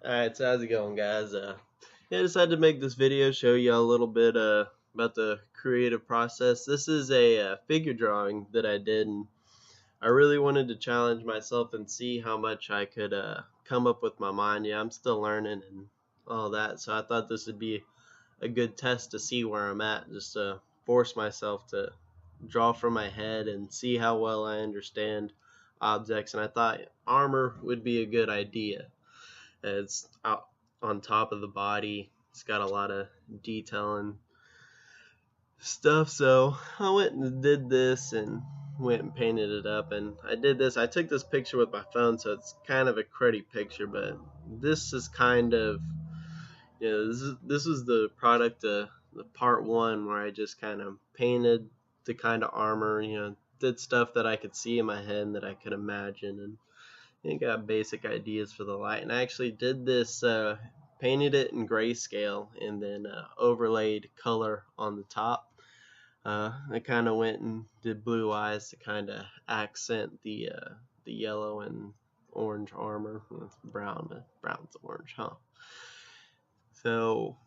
Alright, so how's it going, guys? I decided to make this video, show you a little bit about the creative process. This is a figure drawing that I did, and I really wanted to challenge myself and see how much I could come up with my mind. Yeah, I'm still learning and all that, so I thought this would be a good test to see where I'm at, just to force myself to draw from my head and see how well I understand objects. And I thought armor would be a good idea. It's out on top of the body. It's got a lot of detail and stuff. So I went and did this and went and painted it up. And I did this. I took this picture with my phone, so it's kind of a cruddy picture. But this is kind of, this is the product of the part one, where I just kind of painted the kind of armor. Did stuff that I could see in my head and that I could imagine, and I got basic ideas for the light. And I actually did this, painted it in grayscale, and then overlaid color on the top. I kind of went and did blue eyes to kind of accent the yellow and orange armor. It's brown. Brown's orange, huh? So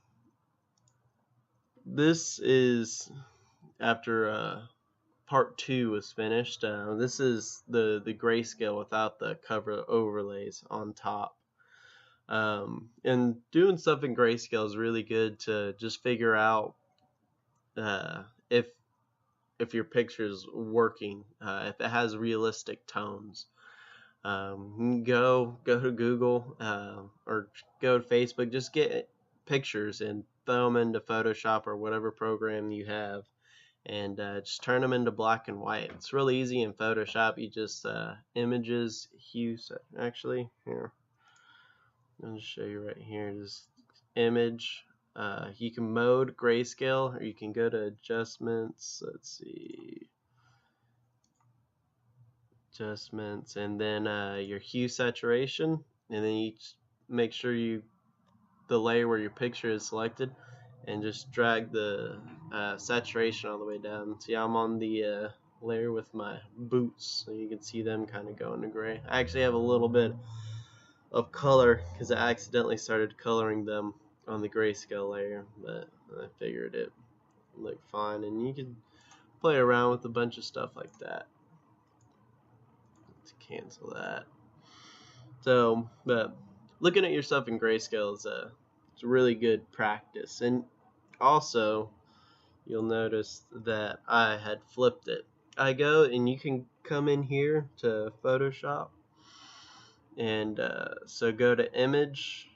this is after part two was finished. This is the grayscale without the cover overlays on top. And doing stuff in grayscale is really good to just figure out if your picture is working, if it has realistic tones. Go to Google or go to Facebook. Just get pictures and throw them into Photoshop or whatever program you have, and just turn them into black and white. It's really easy in Photoshop. You just images, hue. Actually, here, I'll just show you right here. Just image. You can mode grayscale, or you can go to adjustments. Let's see, adjustments, and then your hue saturation, and then you make sure the layer where your picture is selected, and just drag the saturation all the way down. See, I'm on the layer with my boots, so you can see them kind of going to gray. I actually have a little bit of color because I accidentally started coloring them on the grayscale layer, but I figured it looked fine, and you can play around with a bunch of stuff like that. Let's cancel that. So, but looking at yourself in grayscale is it's a really good practice. And also, you'll notice that I had flipped it. I go, and you can come in here to Photoshop, and so go to image,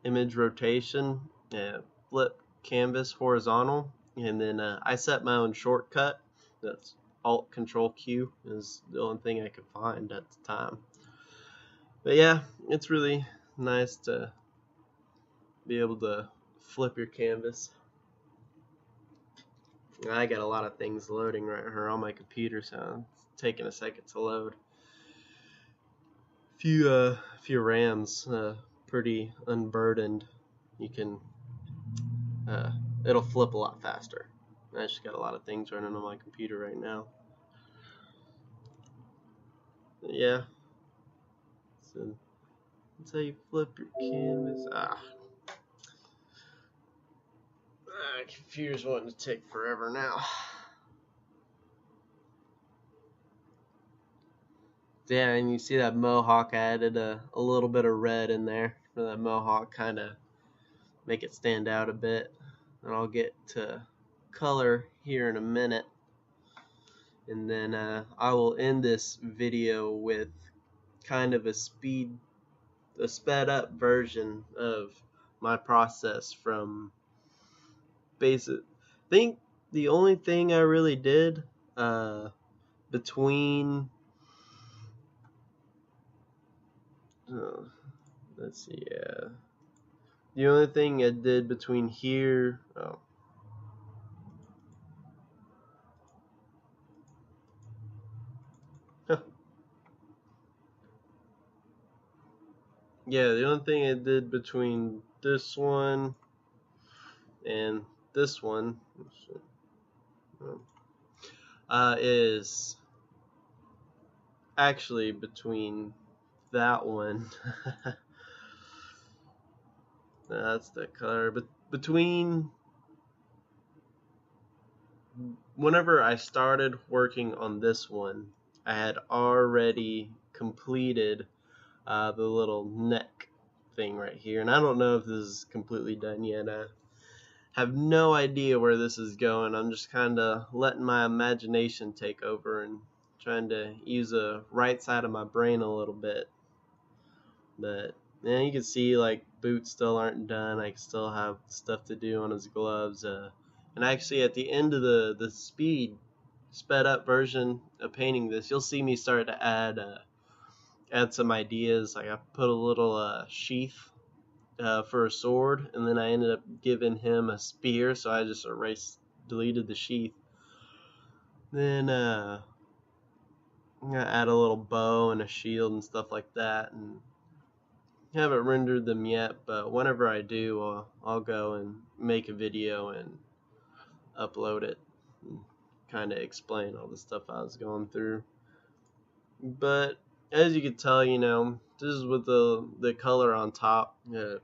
image rotation, and flip canvas horizontal, and then I set my own shortcut. That's Alt Control Q is the only thing I could find at the time. But yeah, it's really nice to be able to flip your canvas. I got a lot of things loading right here on my computer, so it's taking a second to load. Few RAMs, pretty unburdened. You can it'll flip a lot faster. I just got a lot of things running on my computer right now. Yeah. So that's how you flip your canvas. Computer's wanting to take forever now. Yeah, and you see that mohawk, I added a little bit of red in there for that mohawk, kind of make it stand out a bit. And I'll get to color here in a minute. And then I will end this video with kind of a sped up version of my process from basic. I think the only thing I really did between let's see, yeah, the only thing I did between here, yeah, the only thing I did between this one and this one is actually between that one That's the color. But between whenever I started working on this one, I had already completed the little neck thing right here. And I don't know if this is completely done yet. I have no idea where this is going. I'm just kind of letting my imagination take over and trying to use the right side of my brain a little bit. But yeah, you can see like boots still aren't done. I still have stuff to do on his gloves. And actually, at the end of the sped up version of painting this, you'll see me start to add some ideas. Like I put a little sheath for a sword, and then I ended up giving him a spear, so I just deleted the sheath. Then I'm gonna add a little bow and a shield and stuff like that, and haven't rendered them yet, but whenever I do, I'll go and make a video and upload it and kind of explain all the stuff I was going through. But as you can tell, this is with the color on top.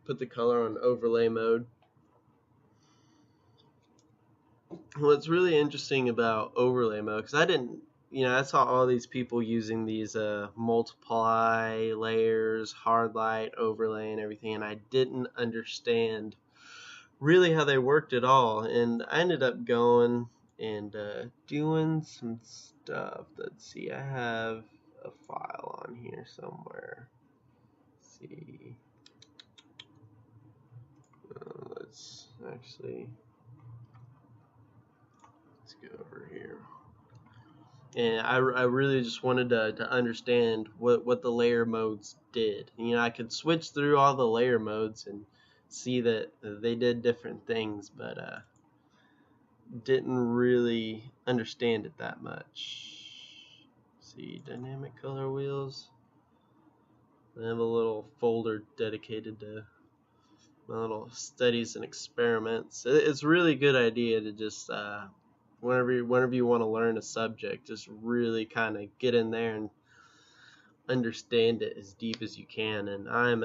Put the color on overlay mode. What's really interesting about overlay mode, because I saw all these people using these multiply layers, hard light, overlay, and everything, and I didn't understand really how they worked at all. And I ended up going and doing some stuff. Let's see, I have a file on here somewhere. Let's see. Let's go over here. And I really just wanted to understand what the layer modes did. I could switch through all the layer modes and see that they did different things, but didn't really understand it that much. Let's see, dynamic color wheels. I have a little folder dedicated to my little studies and experiments. It's a really good idea to just whenever you want to learn a subject, just really kind of get in there and understand it as deep as you can. And I'm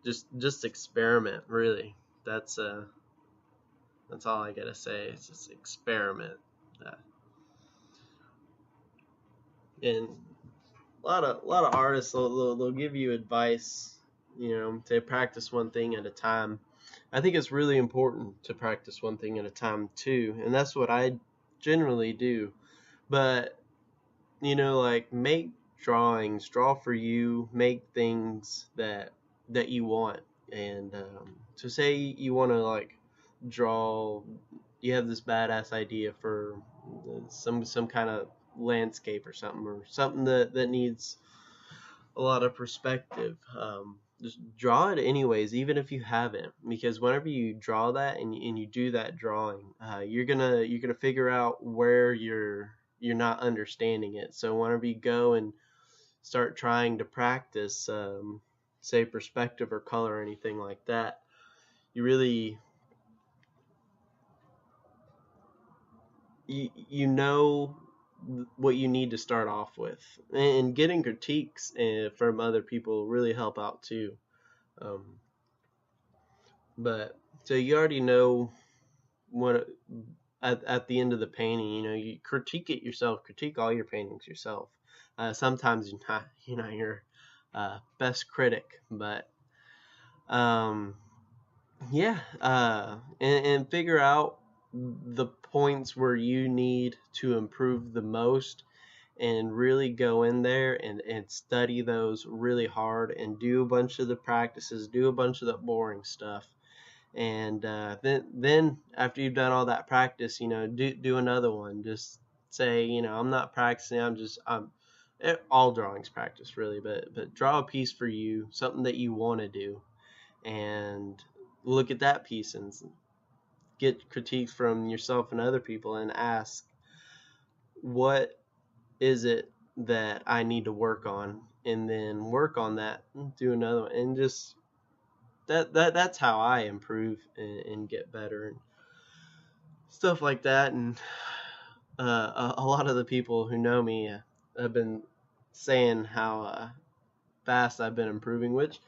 just experiment, really. That's all I gotta say. It's just experiment. And a lot of artists they'll give you advice, to practice one thing at a time. I think it's really important to practice one thing at a time too, and that's what I generally do. But like make drawings, draw for you, make things that you want. And so say you want to like draw, you have this badass idea for some kind of landscape or something that needs a lot of perspective. Just draw it anyways, even if you haven't, because whenever you draw that and you do that drawing, you're gonna figure out where you're not understanding it. So whenever you go and start trying to practice, say perspective or color or anything like that, you really you know what you need to start off with, and getting critiques from other people really help out too. But so you already know what at the end of the painting, you critique it yourself, critique all your paintings yourself. Sometimes you're not your best critic, but yeah, and figure out the points where you need to improve the most, and really go in there and study those really hard, and do a bunch of the practices, do a bunch of the boring stuff. And then after you've done all that practice, do another one. Just say, I'm not practicing, I'm all drawings practice really, but draw a piece for you, something that you want to do, and look at that piece and get critiques from yourself and other people, and ask, what is it that I need to work on, and then work on that, and do another one, and just that's how I improve and get better and stuff like that. And a lot of the people who know me have been saying how fast I've been improving, which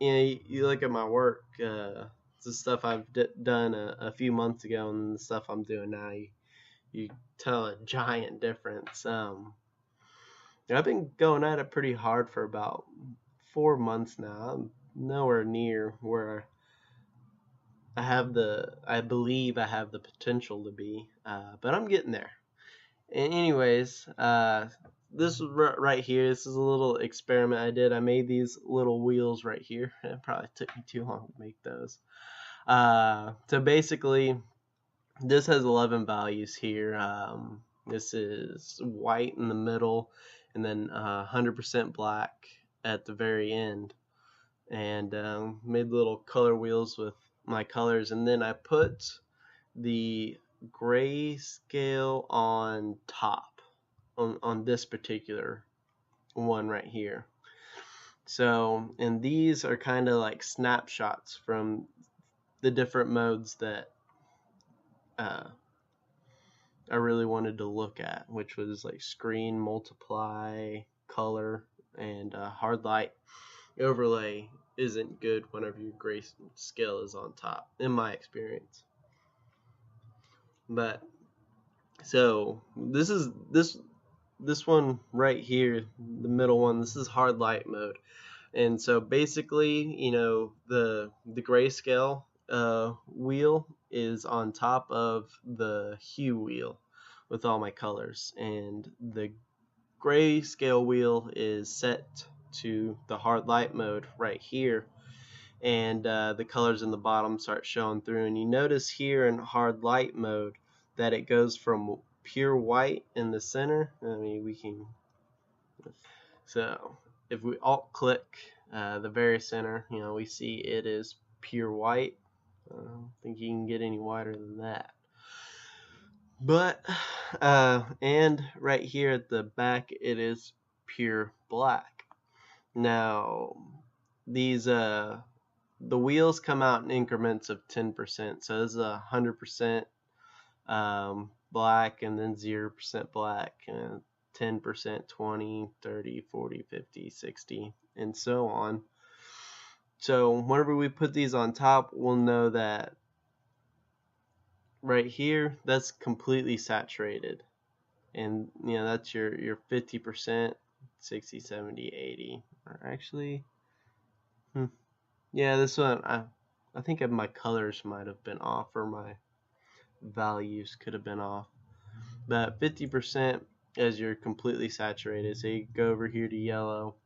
you look at my work, the stuff I've done a few months ago and the stuff I'm doing now, you tell a giant difference. I've been going at it pretty hard for about 4 months now. I'm nowhere near where I believe I have the potential to be, but I'm getting there. Anyways, this right here, this is a little experiment I did. I made these little wheels right here. It probably took me too long to make those. So basically, this has 11 values here. This is white in the middle, and then 100% black at the very end. And made little color wheels with my colors, and then I put the grayscale on top on this particular one right here. So, and these are kind of like snapshots from the different modes that I really wanted to look at, which was like screen, multiply, color, and hard light. Overlay isn't good whenever your grayscale is on top, in my experience. But so this one right here, the middle one, this is hard light mode. And so basically, the grayscale wheel is on top of the hue wheel with all my colors, and the grayscale wheel is set to the hard light mode right here, and the colors in the bottom start showing through. And you notice here in hard light mode that it goes from pure white in the center. I mean, we can, so if we alt click the very center, we see it is pure white. I don't think you can get any whiter than that. But and right here at the back, it is pure black. Now these the wheels come out in increments of 10%. So this is 100% black, and then 0% black, and 10%, 20, 30, 40, 50, 60, and so on. So whenever we put these on top, we'll know that right here, that's completely saturated. And that's your 50%, 60, 70, 80. Or actually, yeah, this one, I think my colors might have been off, or my values could have been off. But 50% as you're completely saturated. So you go over here to yellow.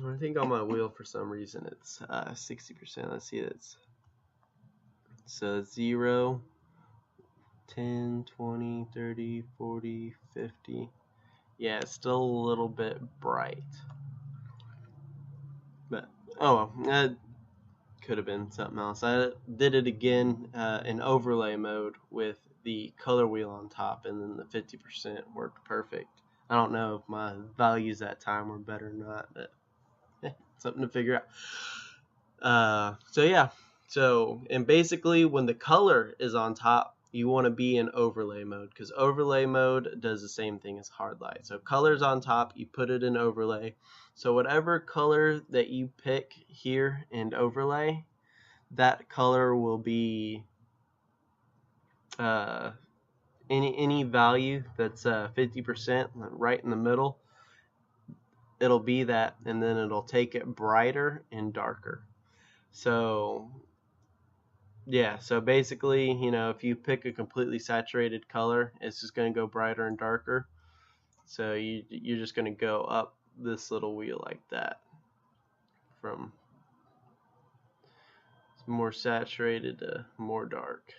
I think on my wheel for some reason it's 60%. Let's see, that's so 0, 10, 20, 30, 40, 50. Yeah, it's still a little bit bright. But oh well, that could have been something else. I did it again in overlay mode with the color wheel on top, and then the 50% worked perfect. I don't know if my values that time were better or not, but something to figure out. So yeah, and basically when the color is on top, you want to be in overlay mode, because overlay mode does the same thing as hard light. So color's on top, you put it in overlay. So whatever color that you pick here in overlay, that color will be any value that's 50% right in the middle. It'll be that, and then it'll take it brighter and darker. So yeah, so basically, if you pick a completely saturated color, it's just going to go brighter and darker. So you're just going to go up this little wheel like that, from more saturated to more dark.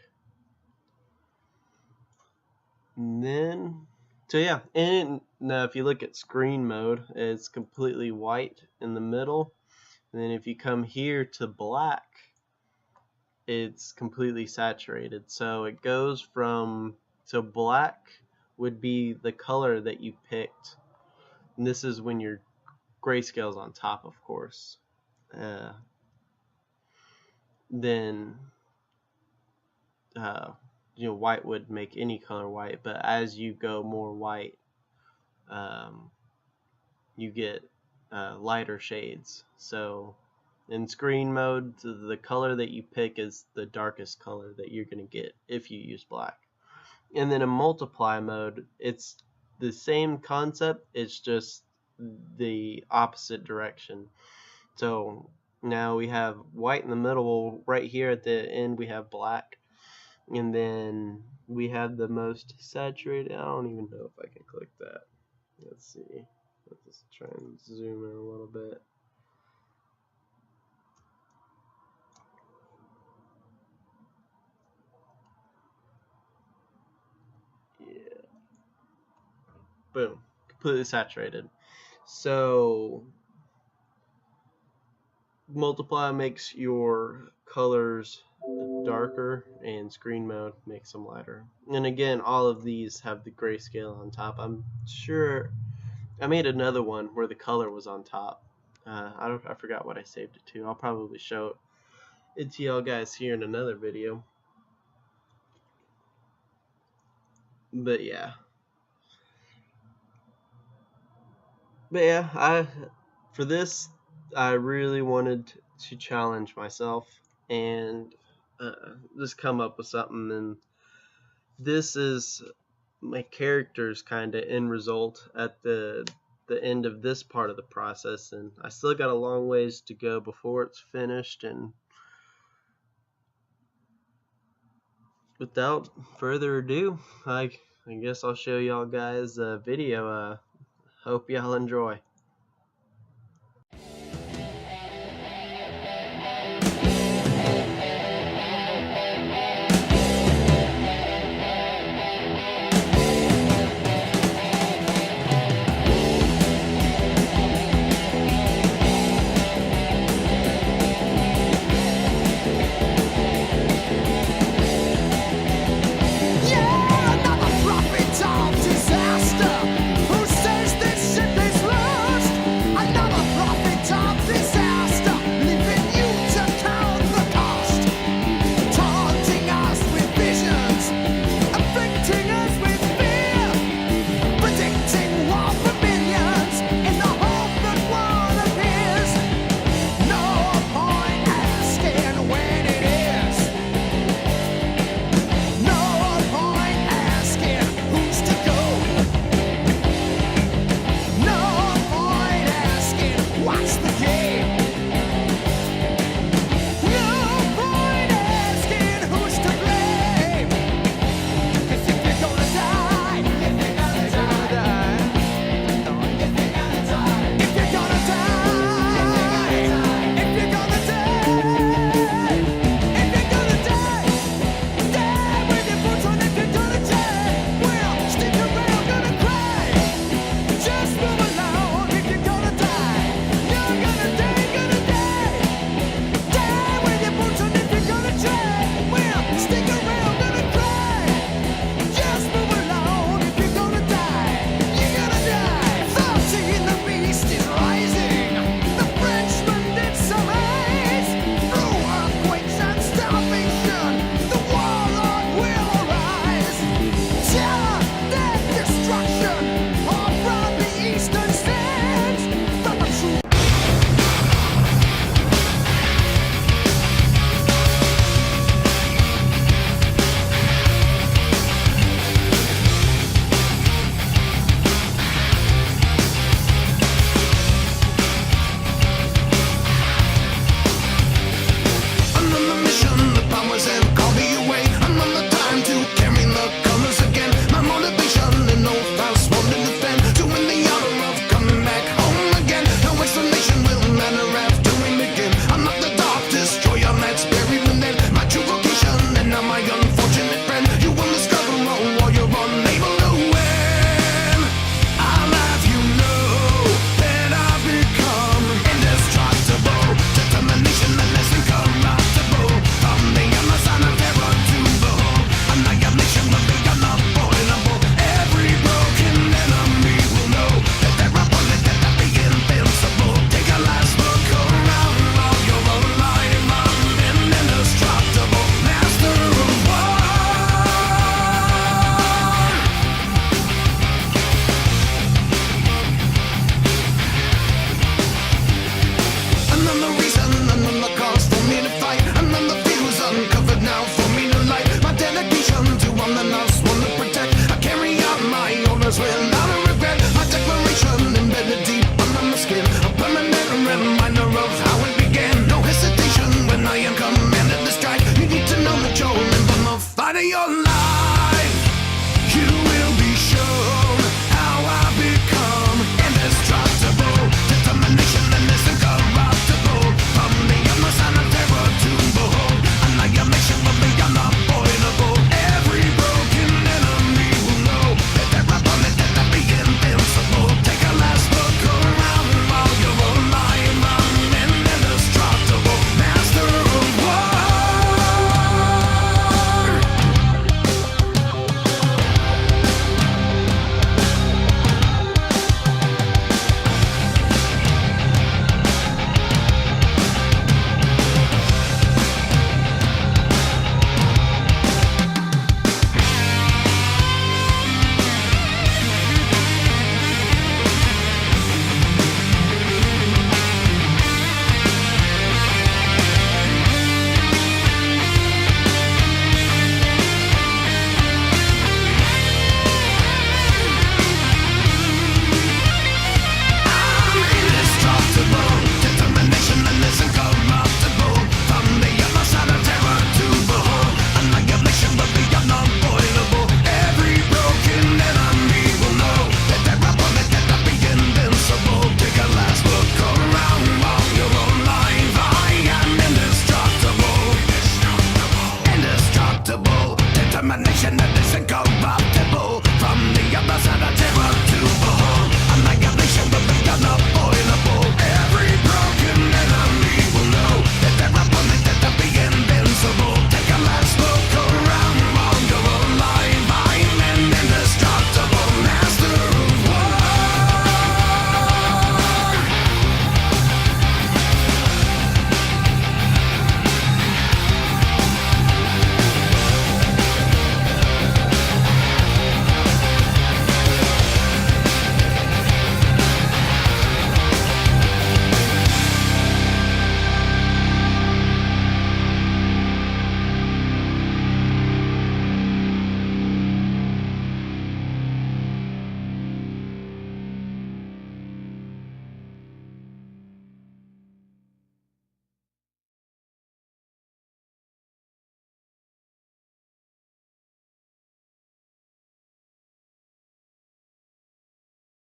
And then, so yeah, and now if you look at screen mode, it's completely white in the middle. And then if you come here to black, it's completely saturated. So it goes from, so black would be the color that you picked. And this is when your grayscale is on top, of course. Then white would make any color white, but as you go more white, you get lighter shades. So in screen mode, the color that you pick is the darkest color that you're going to get if you use black. And then in multiply mode, it's the same concept, it's just the opposite direction. So now we have white in the middle. Right here at the end we have black, and then we have the most saturated. I don't even know if I can click that. Let's see. Let's just try and zoom in a little bit. Yeah. Boom. Completely saturated. So multiply makes your colors darker, and screen mode makes them lighter. And again, all of these have the grayscale on top. I'm sure I made another one where the color was on top. I forgot what I saved it to. I'll probably show it to y'all guys here in another video. But yeah. For this, I really wanted to challenge myself and just come up with something. And this is my character's kind of end result at the end of this part of the process, and I still got a long ways to go before it's finished. And without further ado, I guess I'll show y'all guys a video. Hope y'all enjoy.